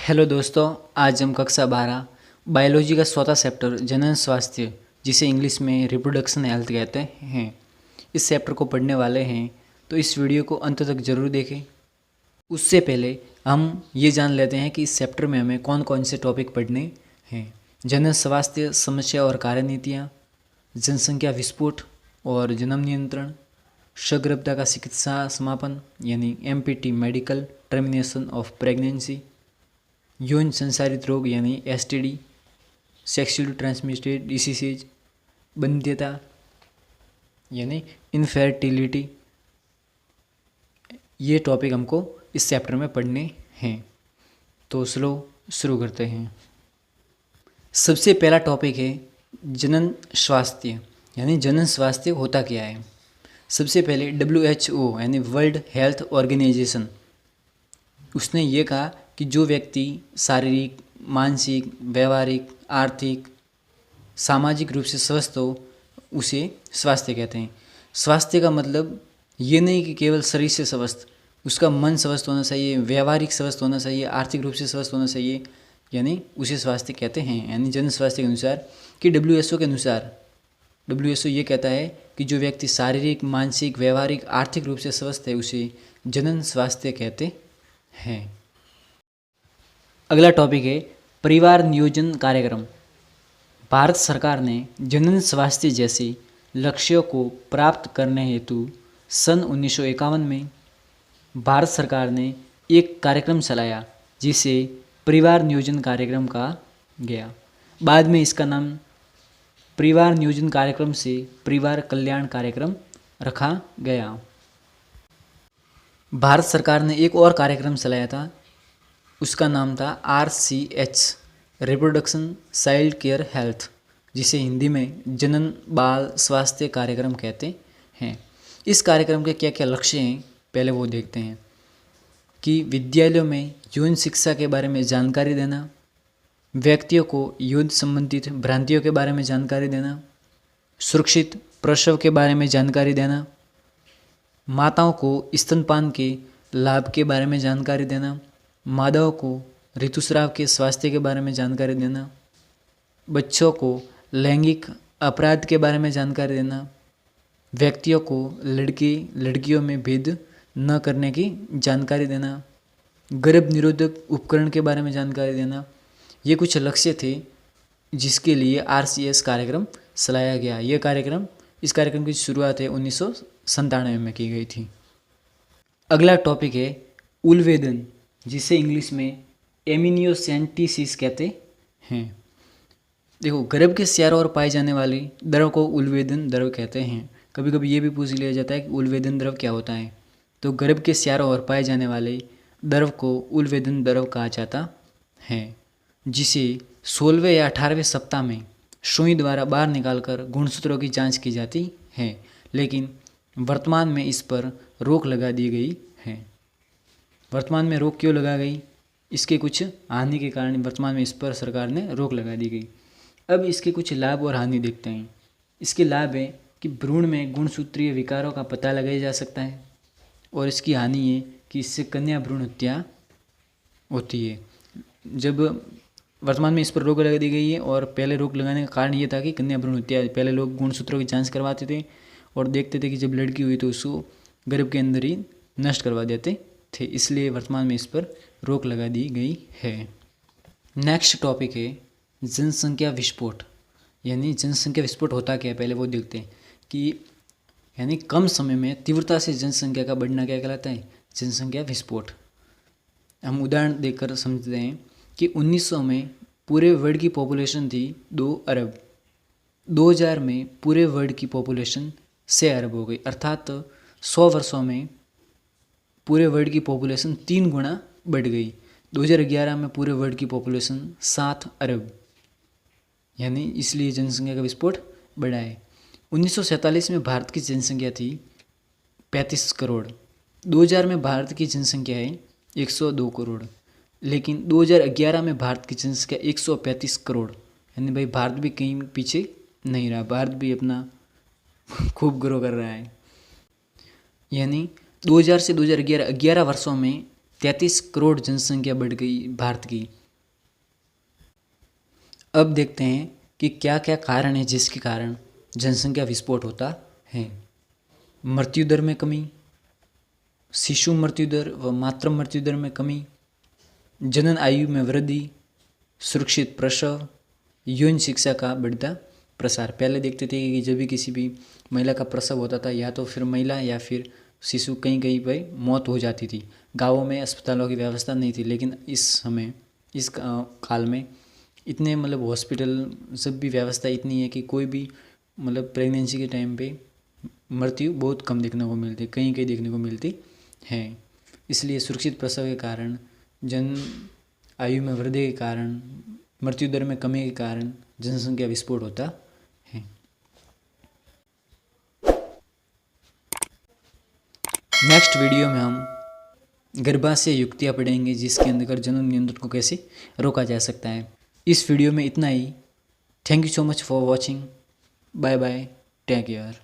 Hello दोस्तों, आज हम कक्षा 12 बायोलॉजी का चौथा चैप्टर जनन स्वास्थ्य, जिसे इंग्लिश में रिप्रोडक्शन हेल्थ कहते हैं, इस चैप्टर को पढ़ने वाले हैं। तो इस वीडियो को अंत तक जरूर देखें। उससे पहले हम ये जान लेते हैं कि इस चैप्टर में हमें कौन कौन से टॉपिक पढ़ने हैं। जनन स्वास्थ्य समस्या और कार्यनीतियाँ, जनसंख्या विस्फोट और जन्म नियंत्रण, सगर्भता का चिकित्सा समापन यानी MPT medical termination of pregnancy, यौन संचारित रोग यानी STD, सेक्सुअली ट्रांसमिटेड डिसीजेज, बंध्यता यानी इनफर्टिलिटी। ये टॉपिक हमको इस चैप्टर में पढ़ने हैं। तो शुरू करते हैं। सबसे पहला टॉपिक है जनन स्वास्थ्य, यानी जनन स्वास्थ्य होता क्या है। सबसे पहले WHO यानी वर्ल्ड हेल्थ ऑर्गेनाइजेशन, उसने ये कहा कि जो व्यक्ति शारीरिक, मानसिक, व्यवहारिक, आर्थिक, सामाजिक रूप से स्वस्थ हो उसे स्वास्थ्य कहते हैं। स्वास्थ्य का मतलब ये नहीं कि केवल शरीर से स्वस्थ, उसका मन स्वस्थ होना चाहिए, व्यवहारिक स्वस्थ होना चाहिए, आर्थिक रूप से स्वस्थ होना चाहिए, यानी उसे स्वास्थ्य कहते हैं। यानी जन स्वास्थ्य के अनुसार कि WHO के अनुसार WHO ये कहता है कि जो व्यक्ति शारीरिक, मानसिक, व्यवहारिक, आर्थिक रूप से स्वस्थ है उसे जनन स्वास्थ्य कहते हैं। अगला टॉपिक है परिवार नियोजन कार्यक्रम। भारत सरकार ने जनन स्वास्थ्य जैसे लक्ष्यों को प्राप्त करने हेतु सन 1951 में भारत सरकार ने एक कार्यक्रम चलाया जिसे परिवार नियोजन कार्यक्रम कहा गया। बाद में इसका नाम परिवार नियोजन कार्यक्रम से परिवार कल्याण कार्यक्रम रखा गया। भारत सरकार ने एक और कार्यक्रम चलाया था, उसका नाम था RCH reproduction child care health, जिसे हिंदी में जनन बाल स्वास्थ्य कार्यक्रम कहते हैं। इस कार्यक्रम के क्या क्या लक्ष्य हैं पहले वो देखते हैं कि विद्यालयों में यौन शिक्षा के बारे में जानकारी देना, व्यक्तियों को यौन संबंधित भ्रांतियों के बारे में जानकारी देना, सुरक्षित प्रसव के बारे में जानकारी देना, माताओं को स्तनपान के लाभ के बारे में जानकारी देना, मादाओं को ऋतुस्राव के स्वास्थ्य के बारे में जानकारी देना, बच्चों को लैंगिक अपराध के बारे में जानकारी देना, व्यक्तियों को लड़के लड़कियों में भेद न करने की जानकारी देना, गर्भ निरोधक उपकरण के बारे में जानकारी देना। ये कुछ लक्ष्य थे जिसके लिए RCS कार्यक्रम चलाया गया। इस कार्यक्रम की शुरुआत है 1997 में की गई थी। अगला टॉपिक है उलवेदन, जिसे इंग्लिश में एमिनियोसेंटिसिस कहते हैं। देखो, गर्भ के चारों ओर पाए जाने वाले द्रव को उलवेदन द्रव कहते हैं। कभी कभी ये भी पूछ लिया जाता है कि उलवेदन द्रव क्या होता है। तो गर्भ के चारों ओर पाए जाने वाले द्रव को उलवेदन द्रव कहा जाता है, जिसे 16वें या 18वें सप्ताह में सुई द्वारा बाहर निकालकर गुणसूत्रों की जांच की जाती है, लेकिन वर्तमान में इस पर रोक लगा दी गई है। वर्तमान में रोक क्यों लगा गई? इसके कुछ हानि के कारण वर्तमान में इस पर सरकार ने रोक लगा दी गई। अब इसके कुछ लाभ और हानि देखते हैं। इसके लाभ है कि भ्रूण में गुणसूत्रीय विकारों का पता लगाया जा सकता है, और इसकी हानि है कि इससे कन्या भ्रूण हत्या होती है। जब वर्तमान में इस पर रोक लगा दी गई है, और पहले रोक लगाने का कारण ये था कि कन्या भ्रूण हत्या, पहले लोग गुणसूत्रों की जांच करवाते थे और देखते थे कि जब लड़की हुई तो उसको गर्भ के अंदर ही नष्ट करवा देते थे, इसलिए वर्तमान में इस पर रोक लगा दी गई है। नेक्स्ट टॉपिक है जनसंख्या विस्फोट, यानी जनसंख्या विस्फोट होता क्या है पहले वो देखते हैं कि यानी कम समय में तीव्रता से जनसंख्या का बढ़ना क्या कहलाता है? जनसंख्या विस्फोट। हम उदाहरण देकर समझते हैं कि 1900 में पूरे वर्ल्ड की पॉपुलेशन थी 2 अरब। 2000 में पूरे वर्ल्ड की पॉपुलेशन 6 अरब हो गई, अर्थात 100 वर्षों में पूरे वर्ल्ड की पॉपुलेशन 3 गुना बढ़ गई। 2011 में पूरे वर्ल्ड की पॉपुलेशन 7 अरब, यानी इसलिए जनसंख्या का विस्फोट बढ़ा है। 1947 में भारत की जनसंख्या थी 35 करोड़। 2000 में भारत की जनसंख्या है 102 करोड़, लेकिन 2011 में भारत की जनसंख्या 135 करोड़, यानी भाई भारत भी कहीं पीछे नहीं रहा, भारत भी अपना खूब ग्रो कर रहा है। यानी 2000 से 2011 11 वर्षों में 33 करोड़ जनसंख्या बढ़ गई भारत की। अब देखते हैं कि क्या क्या कारण है जिसके कारण जनसंख्या विस्फोट होता है। मृत्यु दर में कमी, शिशु मृत्यु दर व मातृ मृत्यु दर में कमी, जनन आयु में वृद्धि, सुरक्षित प्रसव, यौन शिक्षा का बढ़ता प्रसार। पहले देखते थे कि जब भी किसी भी महिला का प्रसव होता था या तो फिर महिला या फिर शिशु कहीं कहीं पर मौत हो जाती थी। गाँवों में अस्पतालों की व्यवस्था नहीं थी, लेकिन इस समय इस काल में इतने मतलब हॉस्पिटल सब भी व्यवस्था इतनी है कि कोई भी मतलब प्रेगनेंसी के टाइम पे मृत्यु बहुत कम देखने को मिलती, कहीं कहीं देखने को मिलती है। इसलिए सुरक्षित प्रसव के कारण, जन आयु में वृद्धि के कारण, मृत्यु दर में कमी के कारण जनसंख्या विस्फोट होता है। नेक्स्ट वीडियो में हम गर्भाशय युक्तियाँ पढ़ेंगे जिसके अंदर जनन नियंत्रण को कैसे रोका जा सकता है। इस वीडियो में इतना ही। Thank you so much for watching. Bye bye, take care.